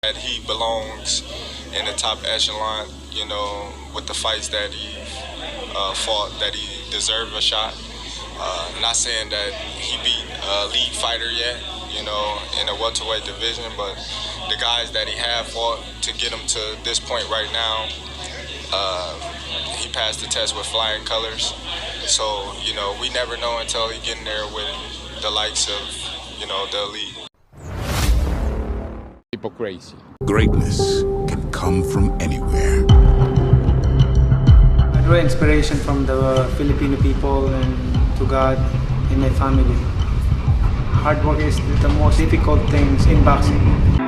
that he belongs in the top echelon, you know, with the fights that he fought, that he deserved a shot. Not saying that he beat a elite fighter yet, you know, in the welterweight division, but the guys that he have fought to get him to this point right now, he passed the test with flying colors. So, you know, we never know until he get in there with the likes of, you know, the elite. People crazy. Greatness can come from anywhere. I draw inspiration from the Filipino people and to God and my family. Hard work is the most difficult things in boxing.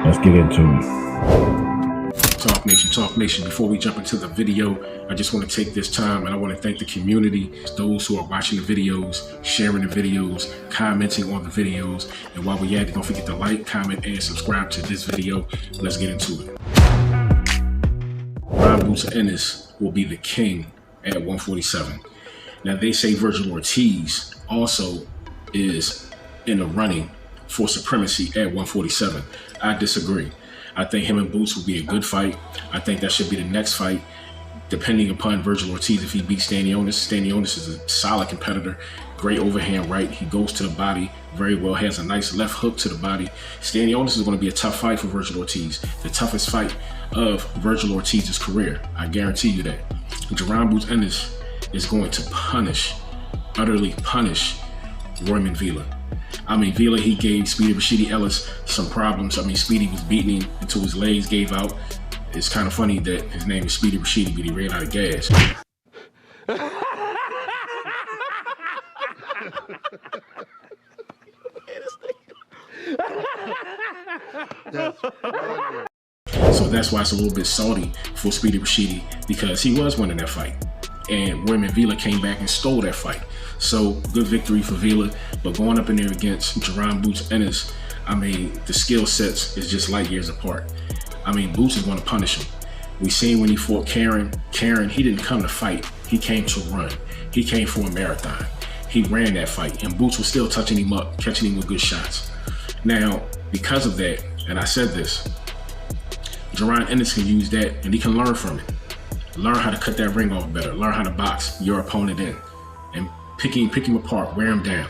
Let's get into it. Talk Nation, before we jump into the video, I just want to take this time and I want to thank the community, those who are watching the videos, sharing the videos, commenting on the videos, and while we're at it, don't forget to like, comment, and subscribe to this video. Let's get into it. Ennis will be the king at 147. Now they say Virgil Ortiz also is in the running for supremacy at 147. I disagree. I think him and Boots will be a good fight. I think that should be the next fight, depending upon Virgil Ortiz. If he beats Stanionis, Stanionis is a solid competitor, great overhand right. He goes to the body very well, has a nice left hook to the body. Stanionis is going to be a tough fight for Virgil Ortiz, the toughest fight of Virgil Ortiz's career. I guarantee you that. Jaron Ennis is going to punish, utterly punish ROIMAN Vila. I mean, Vila, he gave Speedy Rashidi Ellis some problems. I mean, Speedy was beating him until his legs gave out. It's kind of funny that his name is Speedy Rashidi, but he ran out of gas. So that's why it's a little bit salty for Speedy Rashidi, because he was winning that fight. And ROIMAN Vila came back and stole that fight. So good victory for Vila, but going up in there against Jaron Boots Ennis, I mean, the skill sets is just light years apart. I mean, Boots is going to punish him. We seen when he fought Karen, he didn't come to fight. He came to run. He came for a marathon. He ran that fight, and Boots was still touching him up, catching him with good shots. Now, because of that, and I said this, Jaron Ennis can use that, and he can learn from it. Learn how to cut that ring off better. Learn how to box your opponent in and pick him apart, wear him down.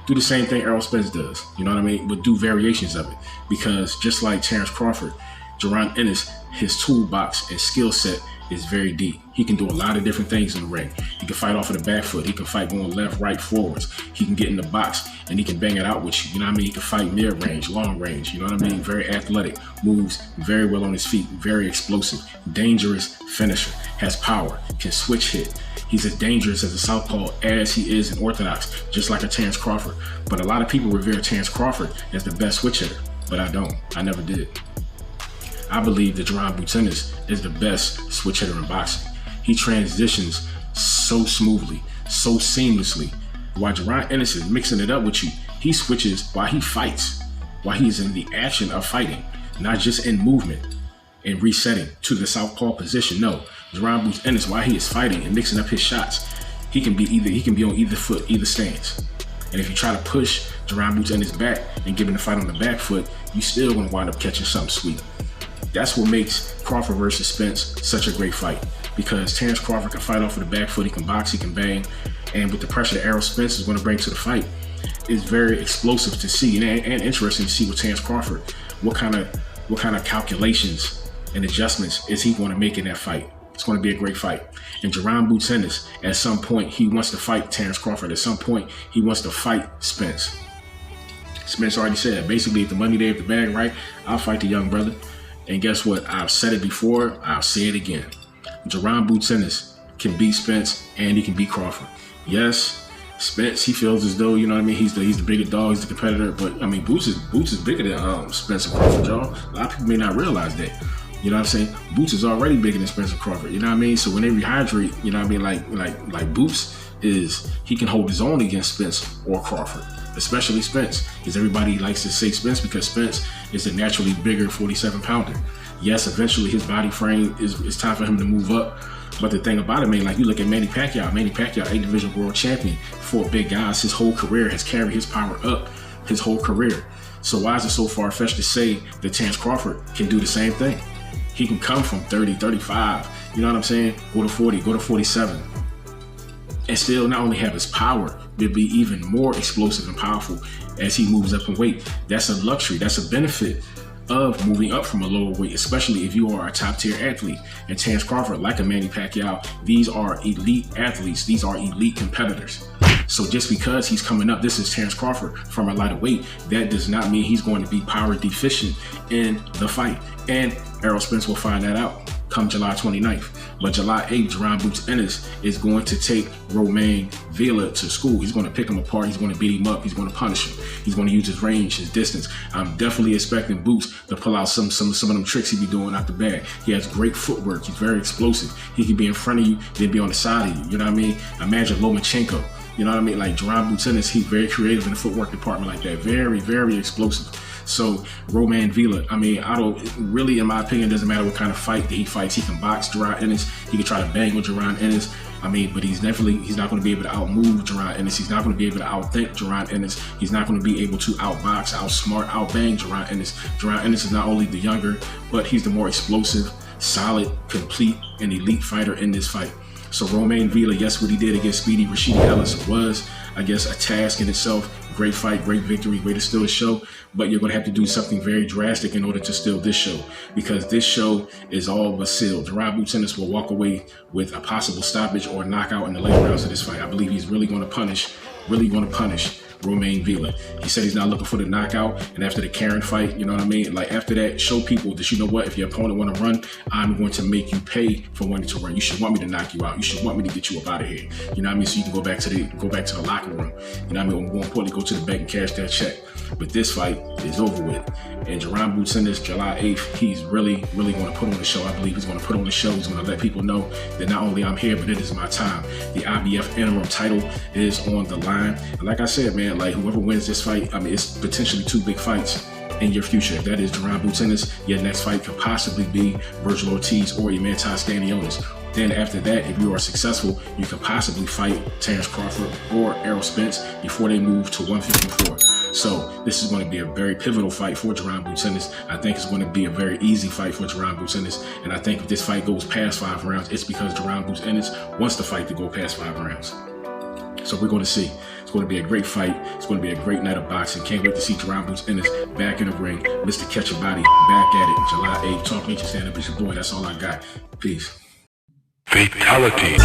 Do the same thing Errol Spence does, you know what I mean? But do variations of it, because just like Terrence Crawford, Jaron Ennis, his toolbox and skill set is very deep. He can do a lot of different things in the ring. He can fight off of the back foot. He can fight going left, right, forwards. He can get in the box and he can bang it out with you. You know what I mean? He can fight mid-range, long range. You know what I mean? Very athletic, moves very well on his feet, very explosive, dangerous finisher, has power, can switch hit. He's as dangerous as a southpaw as he is in orthodox, just like a Terrence Crawford. But a lot of people revere Terrence Crawford as the best switch hitter, but I don't. I never did. I believe that Jaron Ennis is the best switch hitter in boxing. He transitions so smoothly, so seamlessly. While Jaron Ennis is mixing it up with you, he switches while he fights, while he's in the action of fighting, not just in movement and resetting to the southpaw position. No, Jaron Ennis, while he is fighting and mixing up his shots, he can be on either foot, either stance. And if you try to push Jaron Ennis back and give him the fight on the back foot, you still gonna wind up catching something sweet. That's what makes Crawford versus Spence such a great fight, because Terrence Crawford can fight off of the back foot, he can box, he can bang, and with the pressure that Errol Spence is going to bring to the fight, it's very explosive to see and interesting to see with Terrence Crawford. What kind of calculations and adjustments is he going to make in that fight? It's going to be a great fight. And Jaron Ennis, at some point, he wants to fight Terrence Crawford. At some point, he wants to fight Spence. Spence already said, basically, if the money there, if the bag right, I'll fight the young brother. And guess what? I've said it before, I'll say it again. Jaron Ennis can beat Spence and he can beat Crawford. Yes, Spence, he feels as though, you know what I mean, he's the bigger dog, he's the competitor, but I mean, Boots is bigger than Spence and Crawford, y'all. A lot of people may not realize that. You know what I'm saying? Boots is already bigger than Spence and Crawford, you know what I mean? So when they rehydrate, you know what I mean, like Boots he can hold his own against Spence or Crawford. Especially Spence, because everybody likes to say Spence because Spence is a naturally bigger 47-pounder. Yes, eventually his body frame is time for him to move up. But the thing about it, man, like you look at Manny Pacquiao, 8-division world champion, 4 big guys. His whole career has carried his power up his whole career. So why is it so far-fetched to say that Terrence Crawford can do the same thing? He can come from 30, 35, you know what I'm saying? Go to 40, go to 47. And still not only have his power, but be even more explosive and powerful as he moves up in weight. That's a luxury, that's a benefit of moving up from a lower weight, especially if you are a top tier athlete. And Terrence Crawford, like a Manny Pacquiao, these are elite athletes. These are elite competitors. So just because he's coming up, this is Terrence Crawford from a lighter weight, that does not mean he's going to be power deficient in the fight. And Errol Spence will find that out come July 29th. But July 8th, Jaron Boots Ennis is going to take Romain Villa to school. He's going to pick him apart. He's going to beat him up. He's going to punish him. He's going to use his range, his distance. I'm definitely expecting Boots to pull out some of them tricks he be doing out the bag. He has great footwork. He's very explosive. He can be in front of you, then be on the side of you. You know what I mean? Imagine Lomachenko. You know what I mean? Like Jaron Boots Ennis, he's very creative in the footwork department like that. Very, very explosive. So Romain Villa, I mean, I don't really, in my opinion, doesn't matter what kind of fight that he fights. He can box Jaron Ennis. He can try to bang with Jaron Ennis. I mean, but he's not going to be able to outmove Jaron Ennis. He's not going to be able to outthink Jaron Ennis. He's not going to be able to outbox, outsmart, outbang Jaron Ennis. Jaron Ennis is not only the younger, but he's the more explosive, solid, complete, and elite fighter in this fight. So Romain Villa, yes, what he did against Speedy Rashidi Ellis was, I guess, a task in itself. Great fight, great victory, way to steal the show. But you're going to have to do something very drastic in order to steal this show, because this show is all but sealed. Jaron Boots Ennis will walk away with a possible stoppage or knockout in the late rounds of this fight. I believe he's really going to punish Romain Villa. He said he's not looking for the knockout, and after the Karen fight, you know what I mean? Like after that, show people that, you know what, if your opponent want to run, I'm going to make you pay for wanting to run. You should want me to knock you out. You should want me to get you up out of here. You know what I mean? So you can go back to the locker room. You know what I mean? More importantly, go to the bank and cash that check. But this fight is over with. And Jaron Boots Ennis, July 8th, he's really, really going to put on the show. I believe he's going to put on the show. He's going to let people know that not only I'm here, but it is my time. The IBF interim title is on the line. And like I said, man, like whoever wins this fight, I mean, it's potentially two big fights in your future. If that is Jaron Boots Ennis, your next fight could possibly be Virgil Ortiz or Imantas Stanionis. Then after that, if you are successful, you could possibly fight Terrence Crawford or Errol Spence before they move to 154. So this is going to be a very pivotal fight for Jaron Boots Ennis. I think it's going to be a very easy fight for Jaron Boots Ennis. And I think if this fight goes past 5 rounds, it's because Jaron Boots Ennis wants the fight to go past 5 rounds. So we're going to see. It's going to be a great fight. It's going to be a great night of boxing. Can't wait to see Jaron Boots Ennis back in the ring. Mr. Catch a Body back at it. July 8th. Talk Nature, stand up. It's your boy. That's all I got. Peace. Fatality.